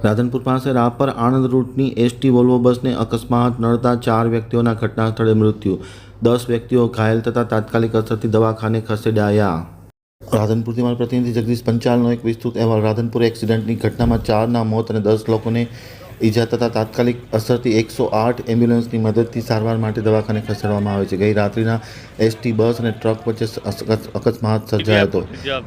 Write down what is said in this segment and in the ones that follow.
રાધનપુર પાસે Rapar Anand રૂટની ST Volvo બસને અકસ્માત નડતા 4 વ્યક્તિઓના ઘટના સ્થળે મૃત્યુ, 10 વ્યક્તિઓ ઘાયલ થતા તાત્કાલિક અસરથી દવાખાને ખસેડાયા। રાધનપુરથી મારા પ્રતિનિધિ જગદીશ પંચાલનો એક વિસ્તૃત અહેવાલ। રાધનપુર એક્સિડન્ટની ઘટનામાં 4ના મોત અને 10 લોકોને ઈજા થતાં તાત્કાલિક અસરથી 108 એમ્બ્યુલન્સની મદદથી સારવાર માટે દવાખાને ખસેડવામાં આવે છે। ગઈ રાત્રિના એસટી બસ અને ટ્રક વચ્ચે અકસ્માત સર્જાયો હતો।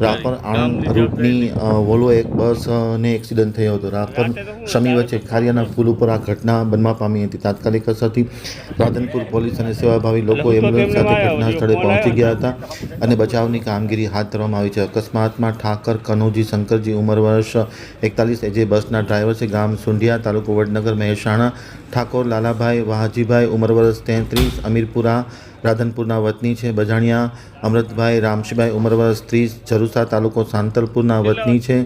રાપર આણંદ રૂટની વોલ્વો એક બસને એક્સિડન્ટ થયો હતો। રાપર શમી વચ્ચે ખારિયાના પુલ ઉપર આ ઘટના બનવા પામી હતી। તાત્કાલિક અસરથી રાધનપુર પોલીસ અને સેવાભાવી લોકો એમ્બ્યુલન્સ સાથે ઘટના સ્થળે પહોંચી ગયા હતા અને બચાવની કામગીરી હાથ ધરવામાં આવી છે। અકસ્માતમાં ઠાકર કનોજી શંકરજી ઉંમર વર્ષ 41 જે બસના ડ્રાઈવર છે, ગામ સુંઢિયા, તાલુકો વડનગર, મહેસાણા। ઠાકોર લાલાભાઈ વાહજીભાઈ ઉંમર વર્ષ 33 અમીરપુરા રાધનપુરના વતની છે। બજાણિયા અમૃતભાઈ રામશીભાઈ ઉંમર વર્ષ 30 ઝરુસા તાલુકો સાંતલપુરના વતની છે,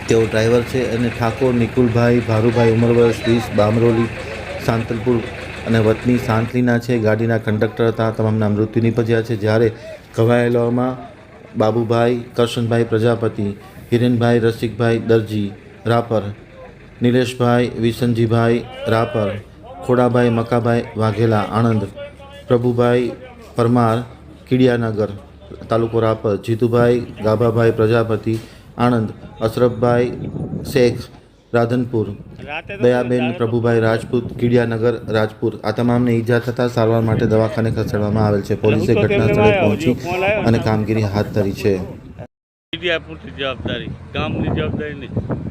તેઓ ડ્રાઈવર છે। અને ઠાકોર નિકુલભાઈ ભારુભાઈ ઉંમર વર્ષ 20 બામરોલી સાંતલપુર અને વતની સાંતલીના છે, ગાડીના કંડક્ટર હતા। તમામના મૃત્યુ નિપજ્યા છે, જ્યારે ઘવાયેલાઓમાં બાબુભાઈ કરશનભાઈ પ્રજાપતિ, હિરેનભાઈ રસિકભાઈ દરજી રાપર, નિલેશભાઈ વિસનજીભાઈ રાપર, ખોડાભાઈ મકાભાઈ વાઘેલા આણંદ, પ્રભુભાઈ પરમાર કીડિયાનગર તાલુકો રાપર, જીતુભાઈ ગાભાભાઈ પ્રજાપતિ આણંદ, અશરફભાઈ શેખ રાધનપુર, દયાબેન પ્રભુભાઈ રાજપૂત કીડિયાનગર રાજપુર। આ તમામને ઈજા થતાં સારવાર માટે દવાખાને ખસેડવામાં આવેલ છે। પોલીસે ઘટના સ્થળે પહોંચી અને કામગીરી હાથ ધરી છે। જવાબદારી ગામની જવાબદારી નહીં।